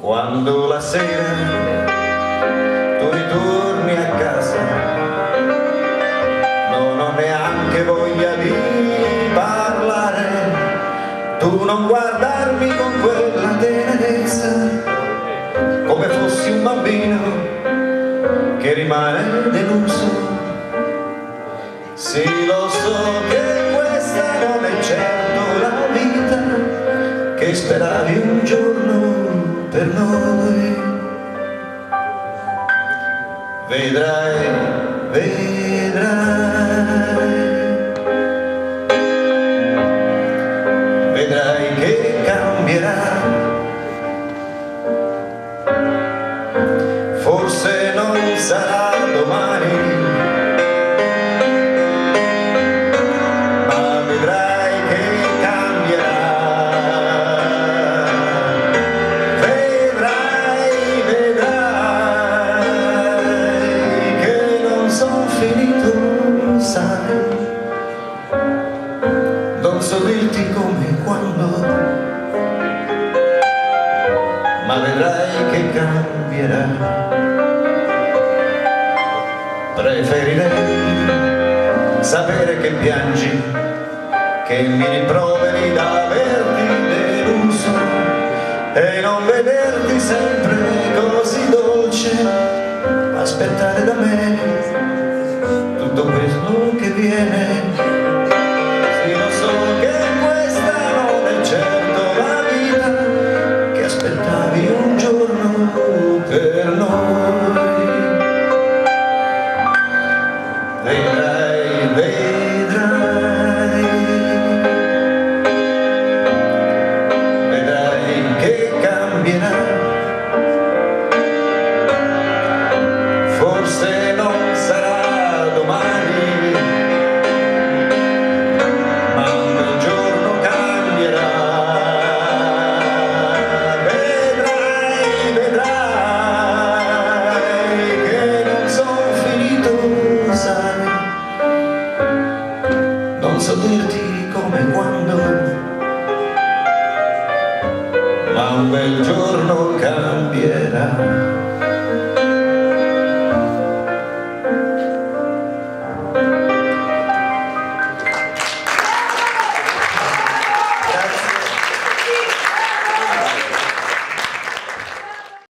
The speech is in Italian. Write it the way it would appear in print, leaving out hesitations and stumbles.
Quando la sera tu ritorni a casa, non ho neanche voglia di parlare. Tu non guardarmi con quella tenerezza, come fossi un bambino che rimane deluso. Sì, lo so che questa non è certo la vita che speravi un giorno per noi. Vedrai, vedrai, vedrai che cambierà. Forse non sarà domani, ma vedrai che cambierà. Vedrai, vedrai che non son finito, sai. Non so dirti come e quando, ma vedrai che cambierà. Preferirei sapere che piangi, che mi rimproveri d'averti deluso, e non vederti sempre così dolce, aspettare da me tutto questo che viene. Sì, lo so che questa non è certo la vita che aspettavi un giorno per noi. Vedrai, vedrai, vedrai che cambierà. Forse non sarà domani, ma un bel giorno cambierà. Vedrai, vedrai che non sono finito, sai. Non so dirti come e quando, ma un bel giorno cambierà.